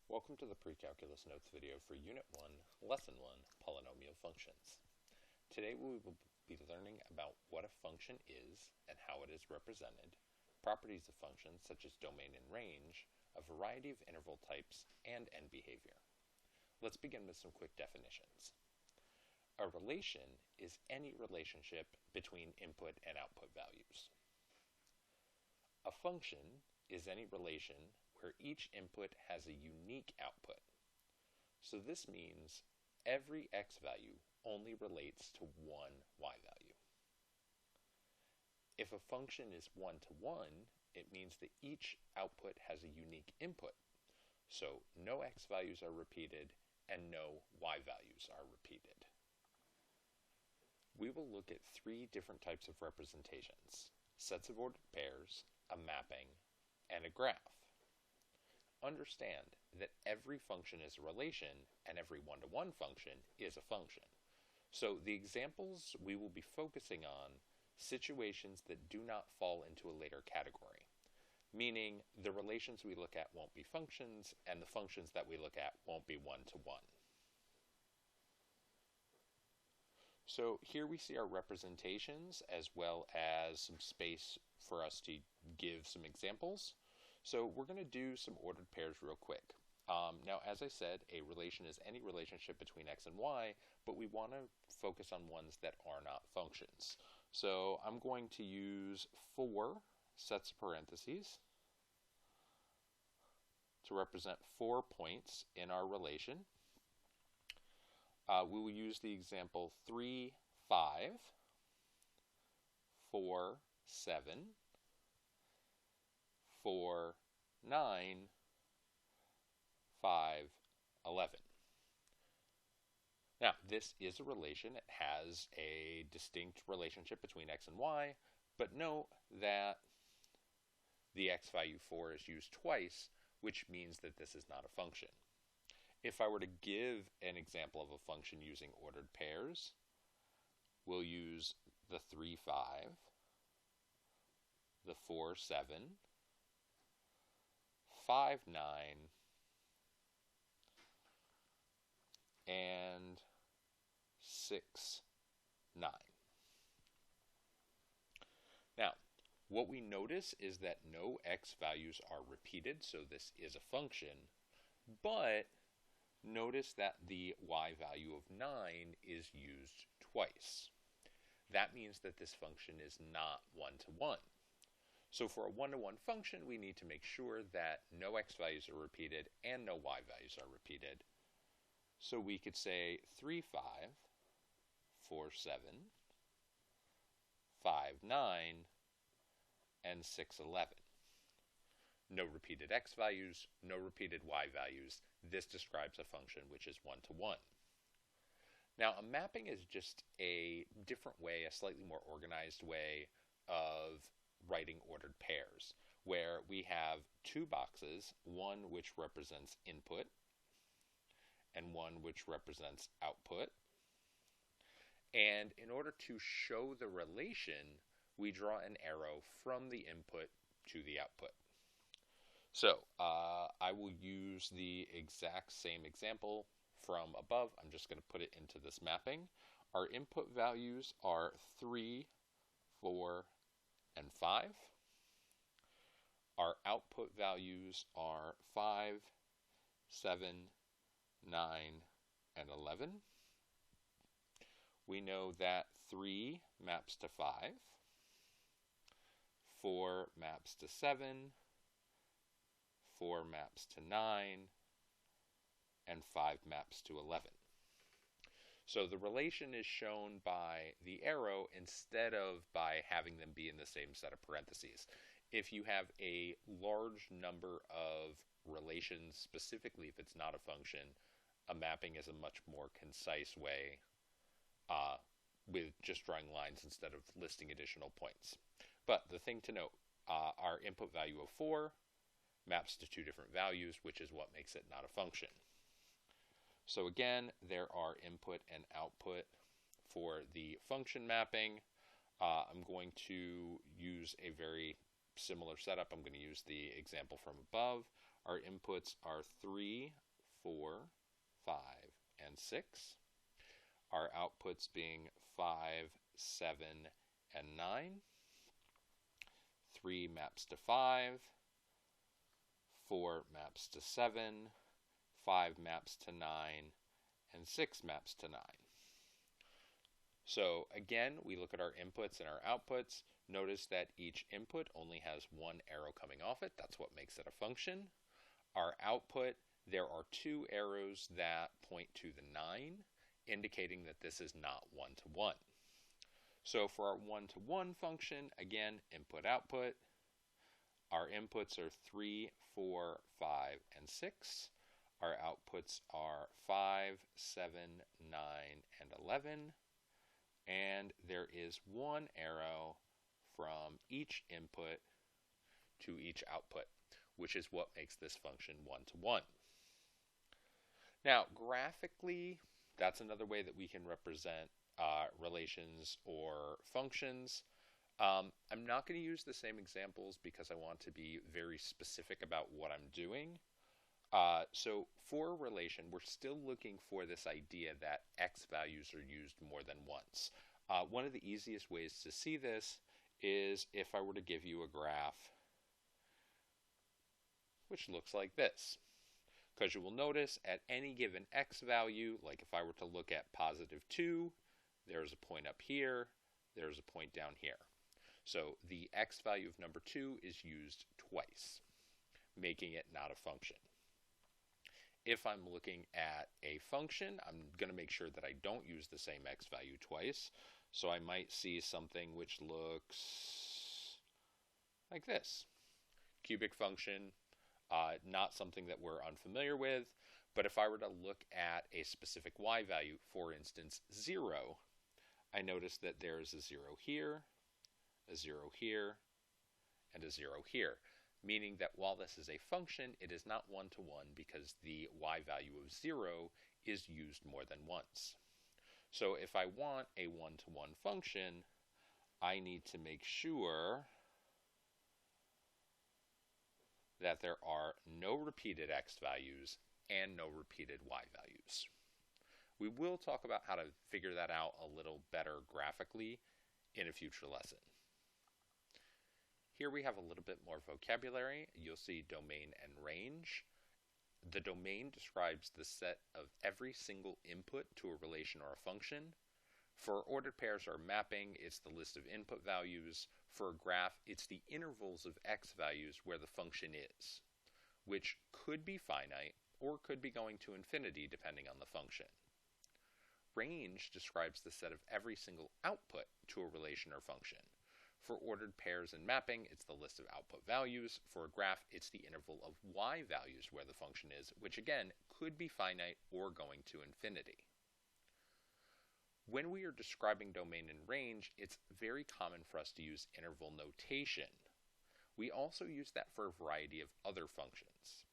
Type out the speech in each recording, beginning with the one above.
Welcome to the Pre-Calculus Notes video for Unit 1, Lesson 1, Polynomial Functions. Today we will be learning about what a function is and how it is represented, properties of functions such as domain and range, a variety of interval types, and end behavior. Let's begin with some quick definitions. A relation is any relationship between input and output values. A function is any relation where each input has a unique output. So this means every x value only relates to one y value. If a function is one-to-one, it means that each output has a unique input. So no x values are repeated and no y values are repeated. We will look at three different types of representations: sets of ordered pairs, a mapping, and a graph. Understand that every function is a relation and every one-to-one function is a function. So the examples we will be focusing on situations that do not fall into a later category, meaning the relations we look at won't be functions and the functions that we look at won't be one-to-one. So here we see our representations as well as some space for us to give some examples. So we're going to do some ordered pairs real quick. Now, as I said, a relation is any relationship between x and y, but we want to focus on ones that are not functions. So I'm going to use 4 sets of parentheses to represent 4 points in our relation. We will use the example 3, 5, 4, 7, 4, 9, 5, 11. Now, this is a relation. It has a distinct relationship between x and y, but note that the x value 4 is used twice, which means that this is not a function. If I were to give an example of a function using ordered pairs, we'll use the 3, 5, the 4, 7, 5, 9, and 6, 9. Now, what we notice is that no x values are repeated, so this is a function, but notice that the y value of 9 is used twice. That means that this function is not one-to-one. So for a one-to-one function, we need to make sure that no x values are repeated and no y values are repeated. So we could say 3, 5, 4, 7, 5, 9, and 6, 11. No repeated x values, no repeated y values. This describes a function which is one-to-one. Now, a mapping is just a different way, a slightly more organized way of writing ordered pairs, where we have two boxes, one which represents input and one which represents output. And in order to show the relation, we draw an arrow from the input to the output. So I will use the exact same example from above. I'm just going to put it into this mapping. Our input values are 3, 4, and 5. Our output values are 5, 7, 9, and 11. We know that 3 maps to 5, 4 maps to 7, 4 maps to 9, and 5 maps to 11. So the relation is shown by the arrow instead of by having them be in the same set of parentheses. If you have a large number of relations, specifically if it's not a function, a mapping is a much more concise way with just drawing lines instead of listing additional points. But the thing to note, our input value of 4 maps to 2 different values, which is what makes it not a function. So again, there are input and output for the function mapping. I'm going to use a very similar setup. I'm going to use the example from above. Our inputs are 3, 4, 5, and 6. Our outputs being 5, 7, and 9. 3 maps to 5, 4 maps to 7, 5 maps to 9, and 6 maps to 9. So again, we look at our inputs and our outputs. Notice that each input only has one arrow coming off it. That's what makes it a function. Our output, there are 2 arrows that point to the 9, indicating that this is not one-to-one. So for our one-to-one function, again, input-output, our inputs are 3, 4, 5, and 6. Our outputs are 5, 7, 9, and 11. And there is one arrow from each input to each output, which is what makes this function one-to-one. Now, graphically, that's another way that we can represent relations or functions. I'm not going to use the same examples because I want to be very specific about what I'm doing. So for a relation, we're still looking for this idea that x values are used more than once. One of the easiest ways to see this is if I were to give you a graph which looks like this. Because you will notice at any given x value, like if I were to look at positive 2, there's a point up here, there's a point down here. So the x value of number 2 is used twice, making it not a function. If I'm looking at a function, I'm going to make sure that I don't use the same x value twice. So I might see something which looks like this. Cubic function, not something that we're unfamiliar with. But if I were to look at a specific y value, for instance, 0, I notice that there's a 0 here, a 0 here, and a 0 here. Meaning that while this is a function, it is not one-to-one because the y value of 0 is used more than once. So if I want a one-to-one function, I need to make sure that there are no repeated x values and no repeated y values. We will talk about how to figure that out a little better graphically in a future lesson. Here we have a little bit more vocabulary. You'll see domain and range. The domain describes the set of every single input to a relation or a function. For ordered pairs or mapping, it's the list of input values. For a graph, it's the intervals of x values where the function is, which could be finite or could be going to infinity depending on the function. Range describes the set of every single output to a relation or function. For ordered pairs and mapping, it's the list of output values. For a graph, it's the interval of y values where the function is, which again could be finite or going to infinity. When we are describing domain and range, it's very common for us to use interval notation. We also use that for a variety of other functions.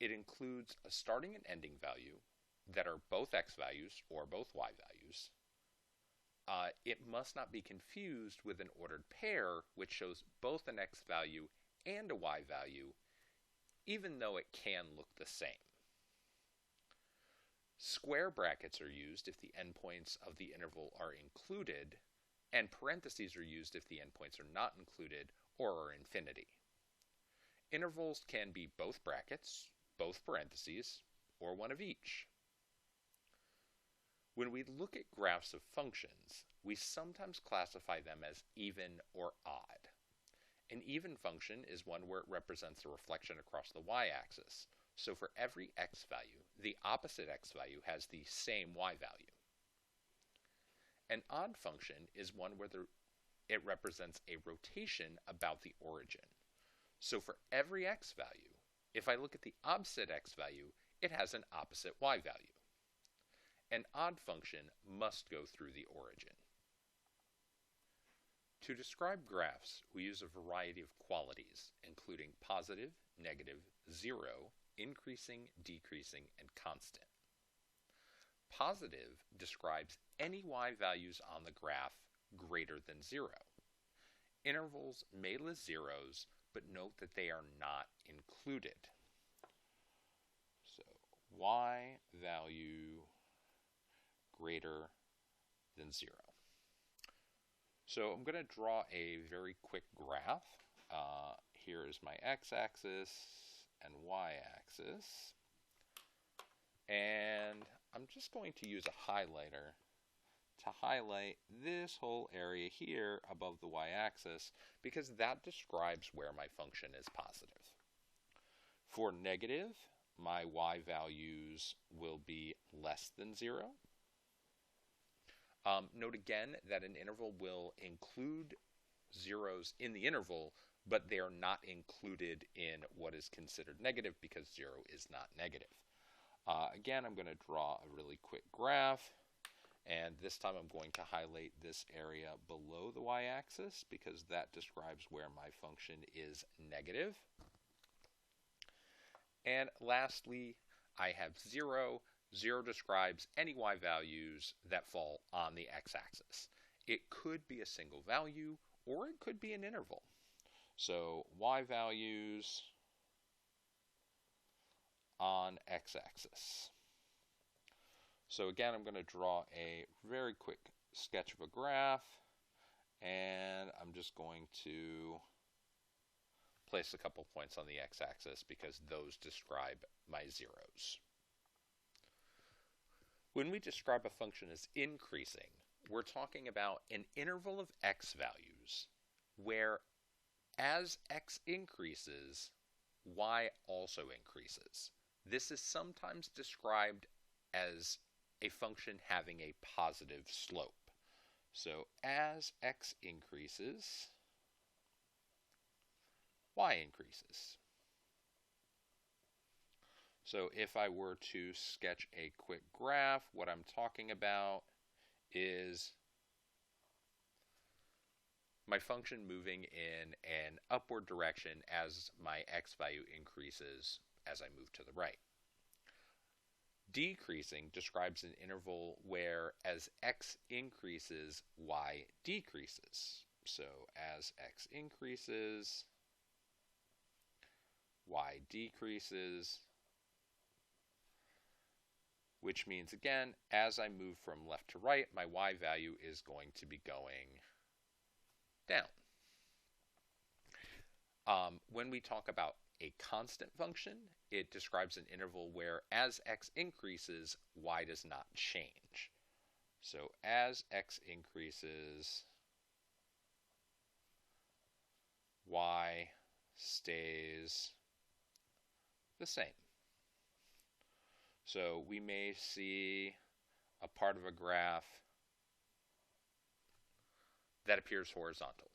It includes a starting and ending value that are both x values or both y values. It must not be confused with an ordered pair, which shows both an x value and a y value, even though it can look the same. Square brackets are used if the endpoints of the interval are included, and parentheses are used if the endpoints are not included or are infinity. Intervals can be both brackets, both parentheses, or one of each. When we look at graphs of functions, we sometimes classify them as even or odd. An even function is one where it represents a reflection across the y-axis. So for every x value, the opposite x value has the same y value. An odd function is one where it represents a rotation about the origin. So for every x value, if I look at the opposite x value, it has an opposite y value. An odd function must go through the origin. To describe graphs, we use a variety of qualities, including positive, negative, 0, increasing, decreasing, and constant. Positive describes any y values on the graph greater than 0. Intervals may list zeros, but note that they are not included. So y value greater than 0. So I'm going to draw a very quick graph. Here is my x-axis and y-axis. And I'm just going to use a highlighter to highlight this whole area here above the y-axis because that describes where my function is positive. For negative, my y values will be less than 0. Note again that an interval will include zeros in the interval, but they are not included in what is considered negative because 0 is not negative. Again, I'm going to draw a really quick graph, and this time I'm going to highlight this area below the y-axis because that describes where my function is negative. And lastly, I have 0. 0 describes any y values that fall on the x-axis. It could be a single value, or it could be an interval. So y values on x-axis. So again, I'm going to draw a very quick sketch of a graph, and I'm just going to place a couple points on the x-axis because those describe my zeros. When we describe a function as increasing, we're talking about an interval of x values where as x increases, y also increases. This is sometimes described as a function having a positive slope. So as x increases, y increases. So if I were to sketch a quick graph, what I'm talking about is my function moving in an upward direction as my x value increases as I move to the right. Decreasing describes an interval where as x increases, y decreases. So as x increases, y decreases, which means, again, as I move from left to right, my y value is going to be going down. When we talk about a constant function, it describes an interval where as x increases, y does not change. So as x increases, y stays the same. So we may see a part of a graph that appears horizontal.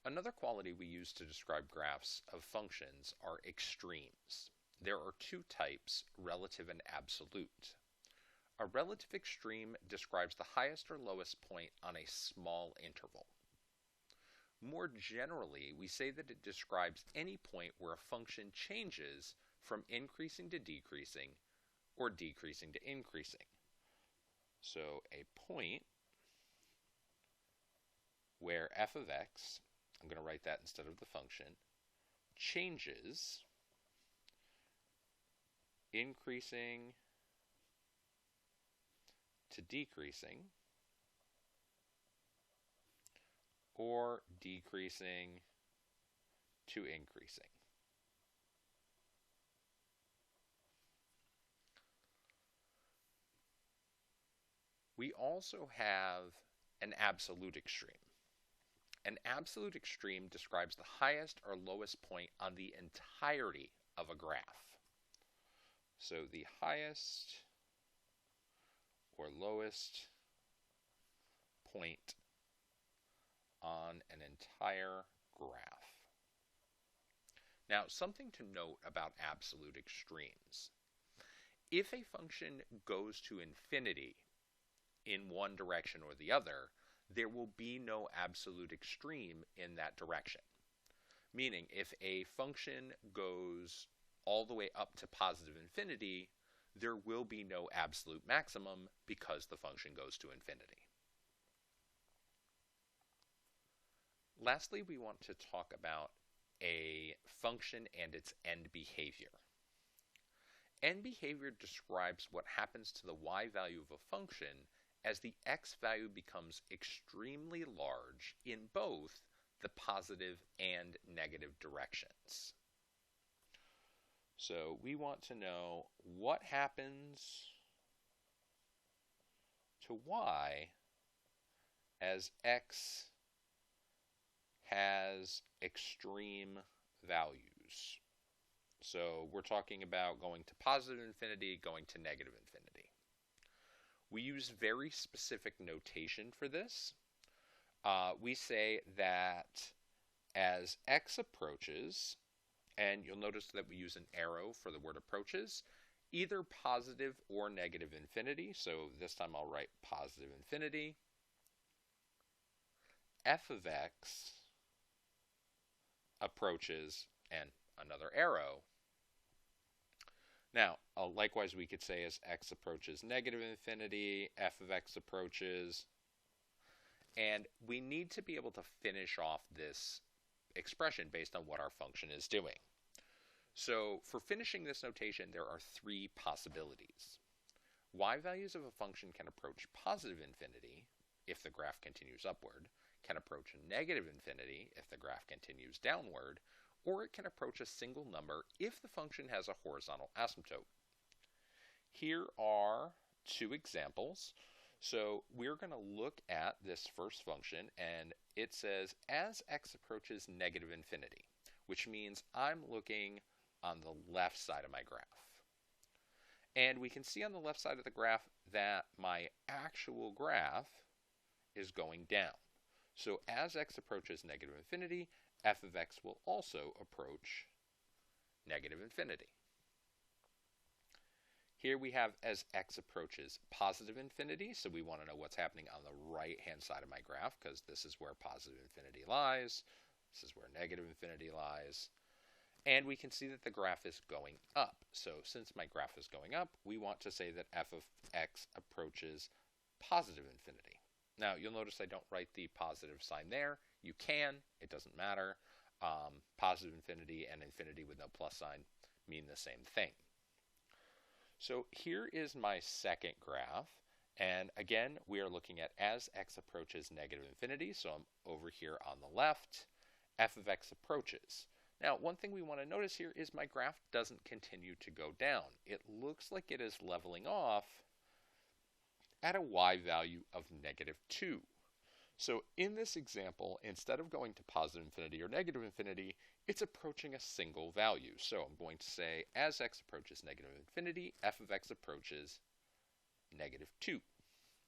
Another quality we use to describe graphs of functions are extremes. There are two types, relative and absolute. A relative extreme describes the highest or lowest point on a small interval. More generally, we say that it describes any point where a function changes from increasing to decreasing or decreasing to increasing. So a point where f of x, I'm going to write that instead of the function, changes increasing to decreasing or decreasing to increasing. We also have an absolute extreme. An absolute extreme describes the highest or lowest point on the entirety of a graph. So the highest or lowest point on an entire graph. Now, something to note about absolute extremes. If a function goes to infinity in one direction or the other, there will be no absolute extreme in that direction. Meaning, if a function goes all the way up to positive infinity, there will be no absolute maximum because the function goes to infinity. Lastly, we want to talk about a function and its end behavior. End behavior describes what happens to the y value of a function as the x value becomes extremely large in both the positive and negative directions. So we want to know what happens to y as x has extreme values. So we're talking about going to positive infinity, going to negative infinity. We use very specific notation for this. We say that as x approaches, and you'll notice that we use an arrow for the word approaches, either positive or negative infinity. So this time I'll write positive infinity. F of x approaches, and another arrow. Now, likewise, we could say as x approaches negative infinity, f of x approaches, and we need to be able to finish off this expression based on what our function is doing. So for finishing this notation, there are three possibilities. Y values of a function can approach positive infinity if the graph continues upward, can approach negative infinity if the graph continues downward, or it can approach a single number if the function has a horizontal asymptote. Here are two examples. So we're going to look at this first function, and it says as x approaches negative infinity, which means I'm looking on the left side of my graph. And we can see on the left side of the graph that my actual graph is going down. So as x approaches negative infinity, f of x will also approach negative infinity. Here we have as x approaches positive infinity, so we want to know what's happening on the right-hand side of my graph, because this is where positive infinity lies, this is where negative infinity lies, and we can see that the graph is going up. So since my graph is going up, we want to say that f of x approaches positive infinity. Now, you'll notice I don't write the positive sign there. You can, it doesn't matter. Positive infinity and infinity with no plus sign mean the same thing. So here is my second graph, and again, we are looking at as x approaches negative infinity, so I'm over here on the left, f of x approaches. Now, one thing we want to notice here is my graph doesn't continue to go down. It looks like it is leveling off at a y value of -2. So in this example, instead of going to positive infinity or negative infinity, it's approaching a single value. So I'm going to say as x approaches negative infinity, f of x approaches -2,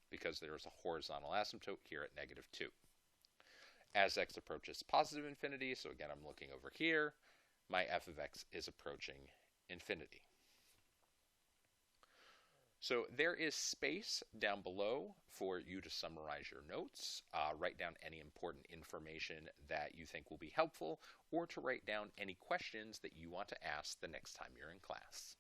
because there's a horizontal asymptote here at -2. As x approaches positive infinity, so again I'm looking over here, my f of x is approaching infinity. So there is space down below for you to summarize your notes, write down any important information that you think will be helpful, or to write down any questions that you want to ask the next time you're in class.